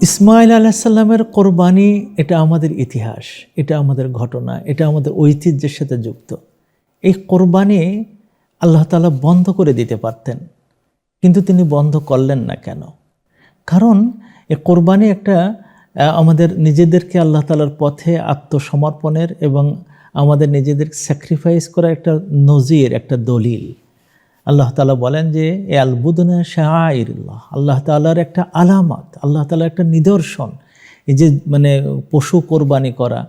ইসমাইল আলাইহিস সালামের কোরবানি এটা আমাদের ইতিহাস, এটা আমাদের ঘটনা, এটা আমাদের ঐতিহ্যের সাথে যুক্ত। এই কোরবানি আল্লাহ তাআলা বন্ধ করে দিতে পারতেন, কিন্তু তিনি বন্ধ করলেন না কেন? কারণ এই কোরবানি একটা আমাদের নিজেদেরকে আল্লাহ তাআলার পথে আত্মসমর্পণের এবং আমাদের নিজেদের স্যাক্রিফাইস করা একটা নজির, একটা দলিল। আল্লাহ তাআলা বলেন যে এ আলবুদনা শাআইরিল্লাহ, আল্লাহ তাআলার একটা আলামত, আল্লাহ তাআলার একটা নিদর্শন। এই যে পশু কোরবানি করা,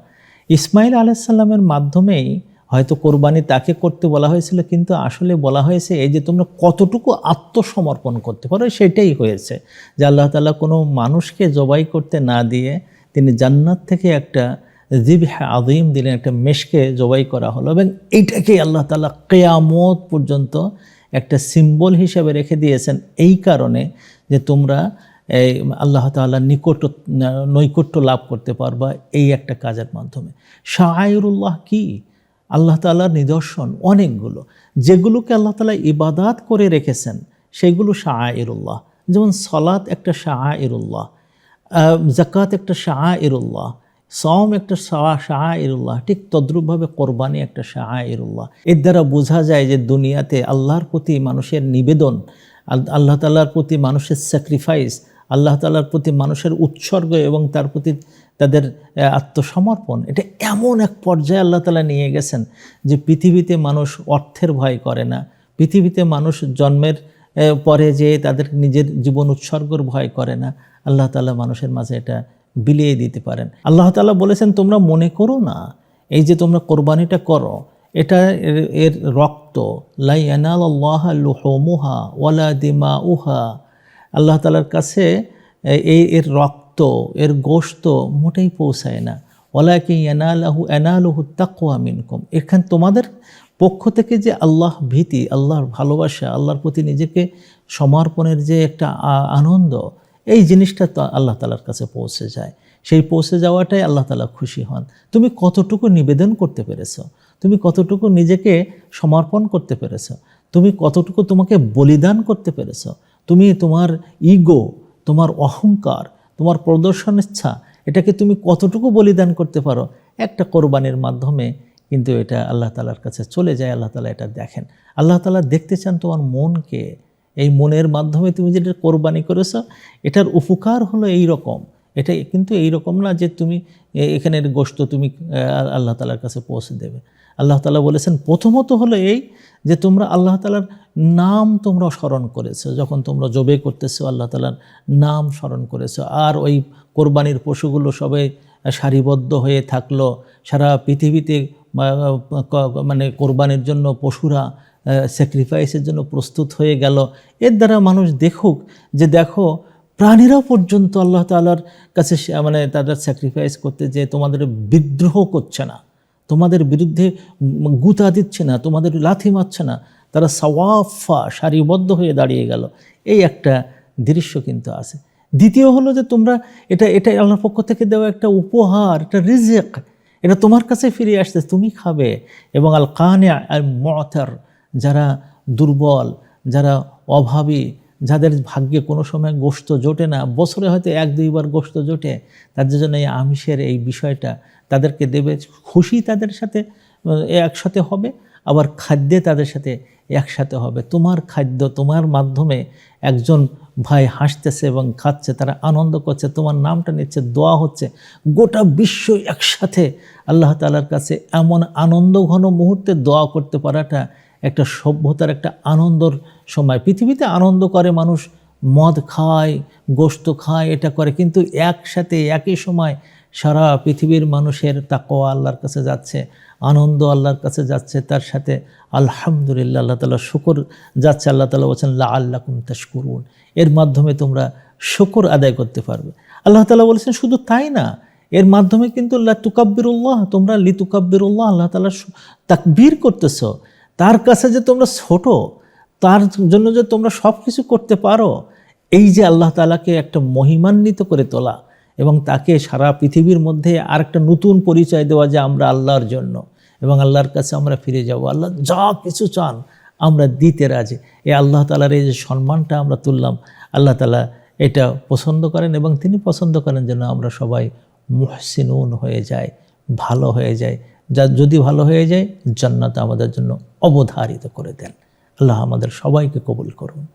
ইসমাইল আলাইহিস সালামের মাধ্যমেই হয়তো কোরবানি তাকে করতে বলা হয়েছিল, কিন্তু আসলে বলা হয়েছে এই যে তোমরা কতটুকু আত্মসমর্পণ করতে পারো সেটাই হয়েছে। যে আল্লাহ তাআলা কোনো মানুষকে জবাই করতে না দিয়ে তিনি জান্নাত থেকে একটা জিবহ আযীম দিলেন, একটা মেষকে জবাই করা হলো, এবং এইটাকেই আল্লাহ তাআলা কিয়ামত পর্যন্ত একটা সিম্বল হিসেবে রেখে দিয়েছেন, এই কারণে যে তোমরা এই আল্লাহ তাআলার নৈকট্য লাভ করতে পারবা এই একটা কাজের মাধ্যমে। শাআইরুল্লাহ কি? আল্লাহ তাআলার নিদর্শন অনেকগুলো, যেগুলোকে আল্লাহ তাআলা ইবাদাত করে রেখেছেন সেগুলো শাআইরুল্লাহ। যেমন সলাত একটা শাআইরুল্লাহ, যাকাত একটা শাআইরুল্লাহ, সওম একটা শাআইরুল্লাহ, ঠিক তদ্রূপভাবে কোরবানি একটা শাআইরুল্লাহ। এর দ্বারা বোঝা যায় যে দুনিয়াতে আল্লাহর প্রতি মানুষের নিবেদন, আল্লাহ তাআলার প্রতি মানুষের স্যাক্রিফাইস, আল্লাহ তাআলার প্রতি মানুষের উৎসর্গ এবং তার প্রতি তাদের আত্মসমর্পণ, এটা এমন এক পর্যায়ে আল্লাহ তাআলা নিয়ে গেছেন যে পৃথিবীতে মানুষ অর্থের ভয় করে না, পৃথিবীতে মানুষ জন্মের পরে যে তাদের নিজের জীবন উৎসর্গর ভয় করে না। আল্লাহ তাআলা মানুষের মাঝে এটা বিলিয়ে দিতে পারেন। আল্লাহ তাআলা বলেছেন তোমরা মনে করো না এই যে তোমরা কোরবানিটা করো এটা এর রক্ত, লা ইয়ানালুল্লাহা লুহুমুহা ওয়ালা দিমাউহা, আল্লাহ তাআলার কাছে এর রক্ত, এর গোশত মোটেই পৌঁছায় না। ওয়ালাকিন ইয়ানালুহু তাকওয়া মিনকুম, এখানে তোমাদের পক্ষ থেকে যে আল্লাহ ভীতি, আল্লাহর ভালোবাসা, আল্লাহর প্রতি নিজেকে সমর্পণের যে একটা আনন্দ, এই জিনিসটা তো আল্লাহ তাআলার কাছে পৌঁছে যায়। সেই পৌঁছে যাওয়াটাই আল্লাহ তাআলা খুশি হন। তুমি কতটুকু নিবেদন করতে পেরেছো, তুমি কতটুকু নিজেকে সমর্পণ করতে পেরেছো, তুমি কতটুকু তোমাকে বলিদান করতে পেরেছো, তুমি তোমার ইগো, তোমার অহংকার, তোমার প্রদর্শন ইচ্ছা, এটাকে তুমি কতটুকু বলিদান করতে পারো একটা কোরবানির মাধ্যমে, কিন্তু এটা আল্লাহ তাআলার কাছে চলে যায়। আল্লাহ তাআলা এটা দেখেন। আল্লাহ তাআলা দেখতে চান তোমার মনকে। এই মনের মাধ্যমে তুমি যেটা কোরবানি করেছো এটার উপকার হলো এই রকম, এটা কিন্তু এই রকম না যে তুমি এখানের গোশত তুমি আল্লাহ তাআলার কাছে পৌঁছে দেবে। আল্লাহ তাআলা বলেছেন প্রথমত হলো এই যে তোমরা আল্লাহ তাআলার নাম তোমরা স্মরণ করেছো, যখন তোমরা জবে করতেছো আল্লাহ তাআলার নাম স্মরণ করেছো। আর ওই কোরবানির পশুগুলো সবাই সারিবদ্ধ হয়ে থাকলো, সারা পৃথিবীতে কোরবানির জন্য পশুরা স্যাক্রিফাইসের জন্য প্রস্তুত হয়ে গেল। এর দ্বারা মানুষ দেখুক যে দেখো প্রাণীরা পর্যন্ত আল্লাহ তাআলার কাছে তারা স্যাক্রিফাইস করতে যে তোমাদের বিদ্রোহ করছে না, তোমাদের বিরুদ্ধে গুতা দিচ্ছে না, তোমাদের লাথি মারছে না, তারা সাওয়াফা সারিবদ্ধ হয়ে দাঁড়িয়ে গেল। এই একটা দৃশ্য কিন্তু আছে। দ্বিতীয় হলো যে তোমরা এটা আল্লাহর পক্ষ থেকে দেওয়া একটা উপহার, একটা রিজক, এটা তোমার কাছে ফিরে আসছে, তুমি খাবে। এবং আল কানি আল মুতার, যারা দুর্বল, যারা অভাবী, যাদের ভাগ্যে কোনো সময় গোশত জোটে না, বছরে হয়তো 1-2 বার গোশত জোটে, তাদের জন্য এই আমিষের এই বিষয়টা তাদেরকে দেবে। খুশি তাদের সাথে একসাথে হবে, আবার খাদ্যে তাদের সাথে একসাথে হবে। তোমার খাদ্য, তোমার মাধ্যমে একজন ভাই হাসতেছে এবং খাচ্ছে, তারা আনন্দ করছে, তোমার নামটা নিচ্ছে, দোয়া হচ্ছে, গোটা বিশ্ব একসাথে আল্লাহ তাআলার কাছে এমন আনন্দ ঘন মুহূর্তে দোয়া করতে পারাটা একটা সভ্যতার একটা আনন্দর সময়। পৃথিবীতে আনন্দ করে মানুষ, মদ খায়, গোশত খায়, এটা করে, কিন্তু একসাথে একই সময় সারা পৃথিবীর মানুষের তাকওয়া আল্লাহর কাছে যাচ্ছে, আনন্দ আল্লাহর কাছে যাচ্ছে, তার সাথে আলহামদুলিল্লাহ আল্লাহ তাআলা শুকর যাচ্ছে। আল্লাহ তাআলা বলছেন লাআল্লাকুম তাশকুরুন, এর মাধ্যমে তোমরা শুকর আদায় করতে পারবে। আল্লাহ তাআলা বলেছেন শুধু তাই না, এর মাধ্যমে কিন্তু লা তুকাব্বিরুল্লাহ, তোমরা লিতুকাব্বিরুল্লাহ, আল্লাহ তাআলা তাকবীর করতেছো, তার কাছে যে তোমরা ছোট, তার জন্য যে তোমরা সব কিছু করতে পারো, এই যে আল্লাহ তাআলাকে একটা মহিমান্বিত করে তোলা এবং তাকে সারা পৃথিবীর মধ্যে আরেকটা নতুন পরিচয় দেওয়া যে আমরা আল্লাহর জন্য এবং আল্লাহর কাছে আমরা ফিরে যাব, আল্লাহ যা কিছু চান আমরা দিতে রাজি। এই আল্লাহ তাআলার এই যে সম্মানটা আমরা তুললাম, আল্লাহ তাআলা এটা পছন্দ করেন এবং তিনি পছন্দ করেন যেন আমরা সবাই মুহসিনুন হয়ে যাই, ভালো হয়ে যায়। যা যদি ভালো হয়ে যায় জান্নাত আমাদের জন্য অবধারিত করে দেন। আল্লাহ আমাদের সবাইকে কবুল করুন।